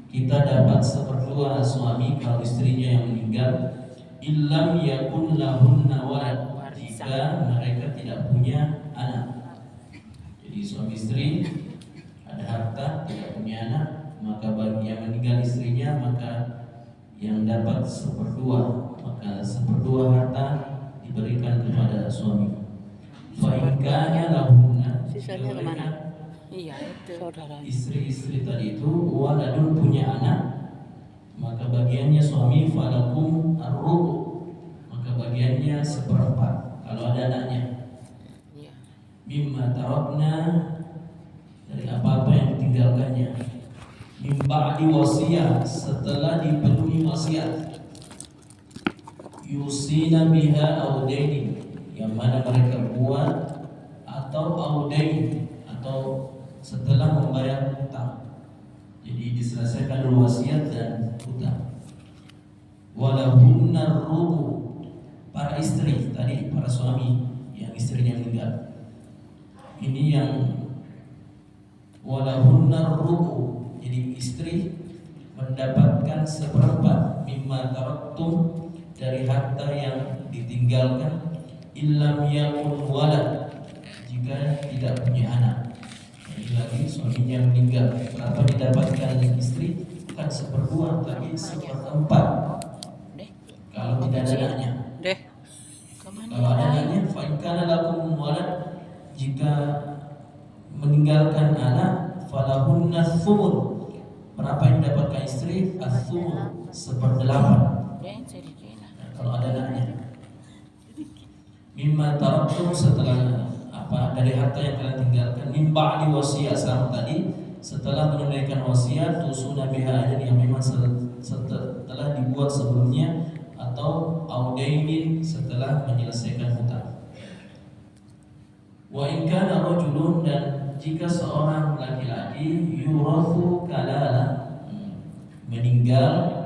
kita dapat seperdua suami kalau istrinya yang meninggal, illam yakun lahunna walad, jika mereka tidak punya anak. Jadi suami istri ada harta tidak punya anak, maka bagi yang meninggal istrinya maka yang dapat seperdua, maka seperdua harta diberikan kepada suami. Fa in kana lahunna, Sisanya kemana? Iya, itu saudara. Istri-istri tadi itu waladun punya anak, maka bagiannya suami falakum ar-rubu, maka bagiannya seperempat kalau ada anaknya. Iya. Mimma tarakna, dari apa-apa yang ditinggalkannya. Min ba'di wasiyah, setelah dipenuhi wasiat. Yusina biha audaini, yang mana mereka buat, atau audain, atau setelah membayar hutang. Jadi diselesaikan dulu wasiat dan hutang. Walahunna rubu, para istri tadi, para suami yang istrinya meninggal. Ini yang walahunna rubu, jadi istri mendapatkan seperempat mimma taraktum, dari harta yang ditinggalkan, illam yakun walad, jika tidak punya anak. Lagi suaminya meninggal, berapa didapatkan istri? Bukan seperdua, tapi seperempat kalau tidak ada anaknya. Kalau ada anaknya, fa in kana lakum walad, jika meninggalkan anak, falahunna thumun, berapa yang didapatkan istri? As-thumun, seperdelapan. Kalau ada anaknya. Mimma taraktum, setelah dari harta yang kalian tinggalkan, min ba'di wasiyah, sama tadi, setelah menunaikan wasiat, tusuna biha, yang memang setelah dibuat sebelumnya, atau audainin, setelah menyelesaikan hutang. Wa in kana rajulun, dan jika seorang laki-laki yurathu kalala, meninggal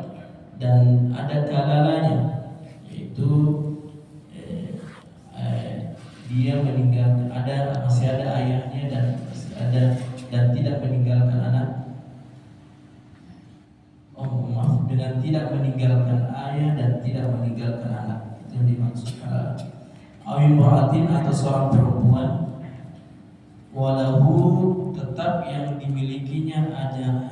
dan ada kalalanya, yaitu dia meninggal, masih ada ayahnya dan tidak meninggalkan anak. Maaf, dengan tidak meninggalkan ayah dan tidak meninggalkan anak, itu yang dimaksud. Awin baratin, atau seorang perempuan, walahu, tetap yang dimilikinya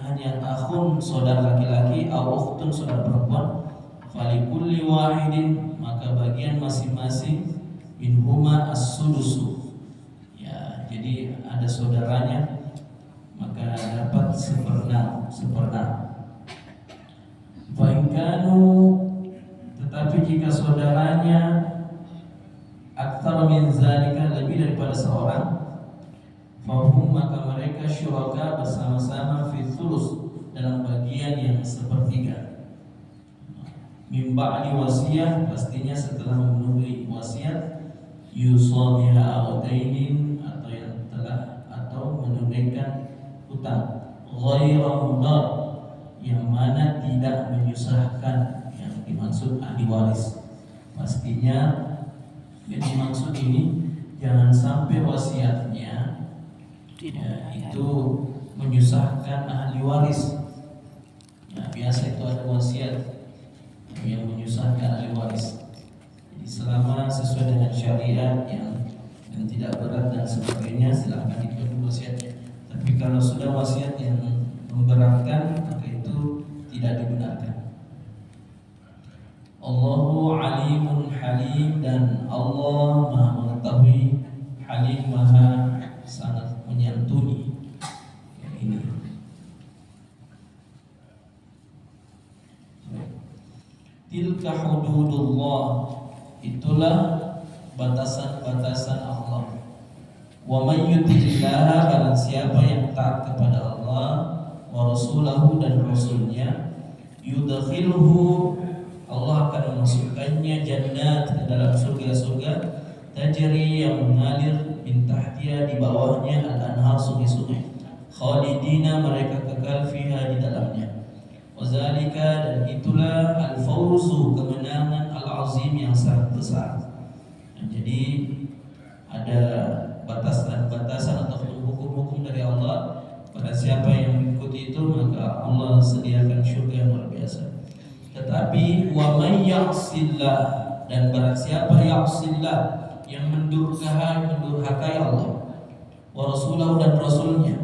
hanya akhun, saudara laki-laki, atau ukhtun, saudara perempuan, falikulli wahidin, maka bagian masing-masing, minhuma as-sudusu, ya, jadi ada saudaranya, maka dapat seperenam. Fa in kanu, tetapi jika saudaranya aktsar min zalika, lebih daripada seorang, fahum, maka mereka syuraka, bersama-sama, fi thulus, dalam bagian yang sepertiga. Min ba'di wasiyah, pastinya setelah memenuhi wasiat, yusabiha audainin, atau menunaikan hutang, ghaira mudar, yang mana tidak menyusahkan, yang dimaksud ahli waris. Pastinya yang dimaksud ini jangan sampai wasiatnya itu menyusahkan ahli waris. Nah, biasa itu ada wasiat yang menyusahkan ahli waris. Jadi selama sesuai dengan syariat yang tidak berat dan sebagainya, silakan dipenuhi wasiatnya. Tapi kalau sudah wasiat yang memberatkan, maka itu tidak dibenarkan. Allahu alimun halim, dan Allah Maha mengetahui, halim, Maha sangat menyantuni. Ini tilka hududullah, itulah batasan-batasan Allah. Wa may yuti'illah, barang siapa yang taat kepada Allah, wa rasulahu, dan rasulnya, yudkhilhu, Allah akan memasukkannya jannat, ke dalam surga-surga, tajri, yang mengalir, min tahtiha, di bawahnya, al-anhar, sungai-sungai, khalidina, mereka kekal, fiha, di dalamnya. Wazalika, dan itulah al-fawzu, kemenangan, al-azim, yang sangat besar. Jadi ada batasan-batasan atau hukum-hukum dari Allah. Pada siapa yang mengikuti itu, maka Allah sediakan surga yang luar biasa. Tetapi wa may ya'sillah, dan barang siapa ya'sillah, yang mendurhakai Allah wa rasulahu, dan rasulnya,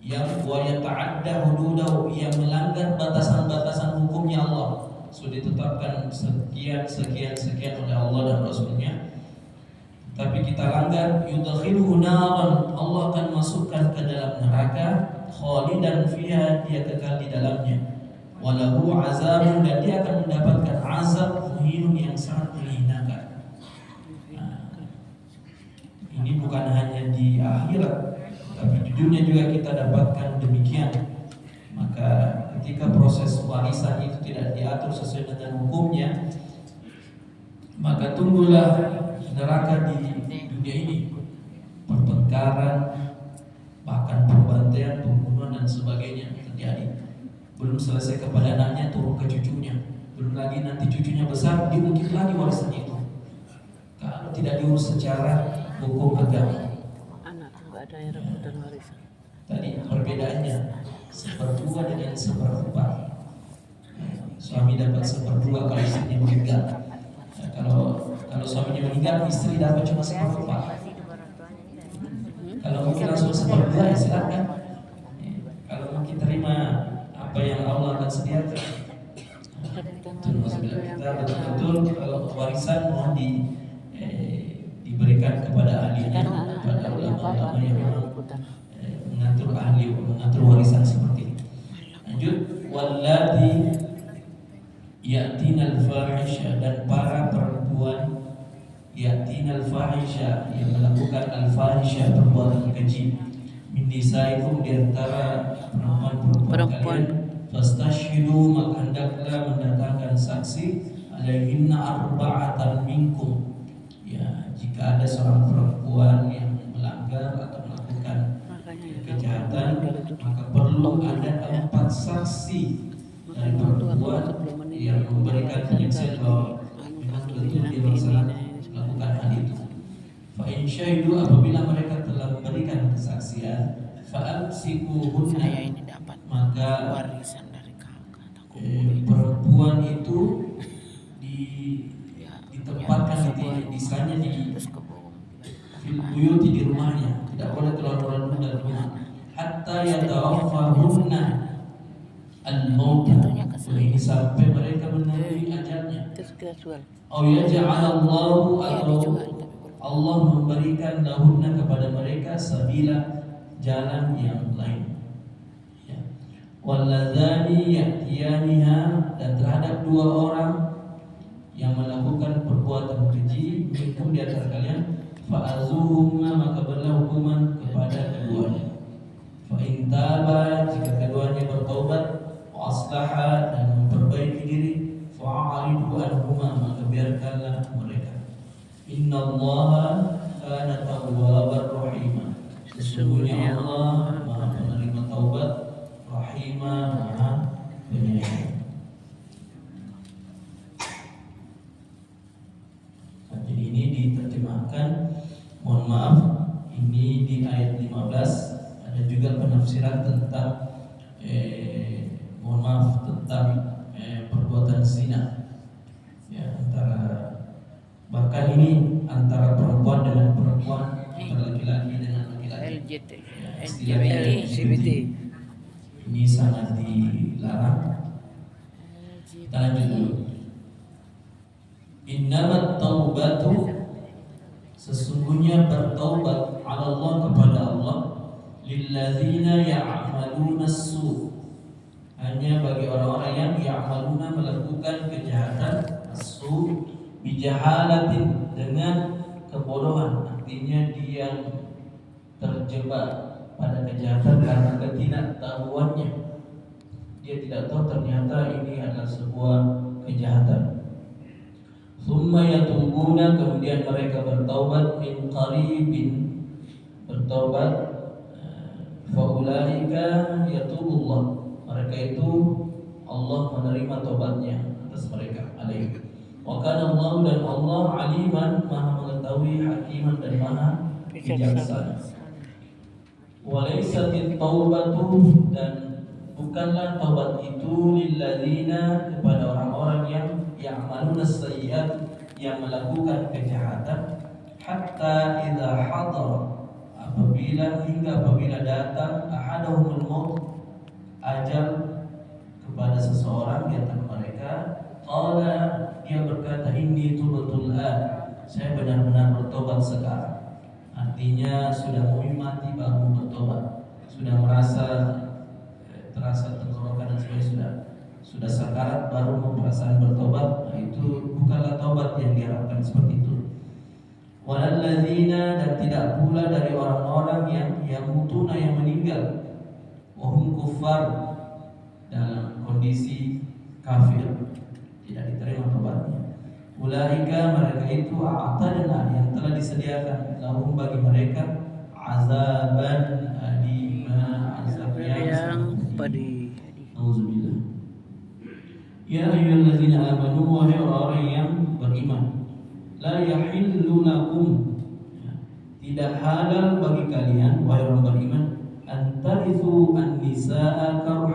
yang wa yata'adda hududahu, yang melanggar batasan-batasan hukumnya Allah, sudah ditetapkan sekian oleh Allah dan rasulnya, tapi kita langgar, yudkhilhu naran, Allah akan masukkan ke dalam neraka, khalidan fiha, dia kekal di dalamnya, walahu azabun, dan dia akan mendapatkan azab muhinun, yang sangat menghinakan. Ini bukan hanya di akhirat, tapi di dunia juga kita dapatkan demikian. Maka ketika proses warisan itu tidak diatur sesuai dengan hukumnya, maka tunggulah neraka di dunia ini, pertengkaran, bahkan pembantaian, pembunuhan dan sebagainya terjadi. Belum selesai kepada anaknya, turun ke cucunya, belum lagi nanti cucunya besar, diungkit lagi warisan itu. Kalau tidak diurus secara hukum agama, Anak nggak ada yang rebutan warisan. tadi perbedaannya seperdua dengan seperempat. Suami dapat seperdua kalau istrinya meninggal. Kalau suaminya meninggal, istri dapat cuma seperempat. Kalau mungkin langsung seperempat, ya silakan. Kalau mungkin terima apa yang Allah akan sediakan. Kita betul-betul kalau warisan mohon diberikan kepada ahlinya, kepada ulama-ulama yang mengatur warisan seperti ini. Lanjut, wallati ya'tinal fahisha, dan para perempuan ya'tinal fahisha, yang melakukan al-fahisha, perbuatan keji, min nisaikum, di antara perempuan kalian, fastashhidu, maka hendaklah mendatangkan saksi, alaihinna arba'atan minkum, ya, jika ada seorang perempuan yang melanggar atau melakukan kejahatan, maka perlu ada 4 saksi dari perempuan yang memberikan penyaksian bahwa memang betul dia melakukan hal itu. Fa in syahidu, apabila mereka telah memberikan kesaksian, fa amsikuhunna, maka Warisan dari kakak. perempuan itu ditempatkan di sana, di buyuti, di rumahnya, tidak boleh keluar dari rumah, hatta yatawaffahunna al-maut, ini sampai mereka menanggung ajalnya. Au yaj'alallahu, atau Allah memberikan lahunna, kepada mereka, sabila, jalan yang lain. Ya. Walladzani ya'tiyaniha, dan terhadap 2 orang yang melakukan perbuatan keji minkum, di antara kalian, fa'azuhumma, maka berilah hukuman kepada keduanya. Fa in taba, jika keduanya bertaubat, wa aslaha, dan memperbaiki diri, fa'aridu anhuma, maka biarkanlah mereka. Innallaha kana tawwabar rahima, sesungguhnya Allah Maha penerima taubat, rahima, Maha penyayang. Jadi ini diterjemahkan, mohon maaf, ini di ayat 15. Ada juga penafsiran tentang mohon maaf, tentang perbuatan zina, ya, bahkan ini antara perempuan dengan perempuan, antara laki-laki dengan laki-laki, LGBT, ini sangat dilarang. Kita lanjut dulu. Innamat taubatu, sesungguhnya bertaubat, ala Allah, kepada Allah, lilladzina ya'maluna as-su', hanya bagi orang-orang yang ya'maluna, melakukan kejahatan, as-su' bijahalatin, dengan kebodohan, artinya dia terjebak pada kejahatan karena ketidaktahuannya, dia tidak tahu ternyata ini adalah sebuah kejahatan. Summa yatubuna, kemudian mereka bertaubat, min qaribin, bertaubat, faulaika yatubullah, mereka itu Allah menerima taubatnya atas mereka, alaihi. Wa kana Allah, dan Allah aliman, maha mengetahui, hakiman, dan maha bijaksana. Wa laysatit taubatu, dan bukanlah taubat itu lilladzina kepada orang-orang yang ya'maluna sayyi'at, yang melakukan kejahatan, hatta idza hadara, apabila datang ahadahumul maut, ajal kepada seseorang di antara mereka, qala, dia berkata, inni tubtul an, saya benar-benar bertobat sekarang. Artinya sudah mau mati baru bertobat, sudah terasa tenggorokan dan sebagainya, sudah sakarat baru perasaan bertobat. Nah, itu bukanlah tobat yang diharapkan seperti itu. Walalladzina, dan tidak pula dari orang-orang yang mutuna, yang meninggal, wahum kuffar, dalam kondisi kafir, tidak diterima tobatnya. Ulaika, mereka itu a'tadna, yang telah disediakan lahum bagi mereka azaban alima, azab yang pedih. Auzubillah. Ya ayyuhalladzina amanu, wahai orang yang beriman, la yahillu lakum, tidak halal bagi kalian wahai orang beriman, antarithu an-nisaa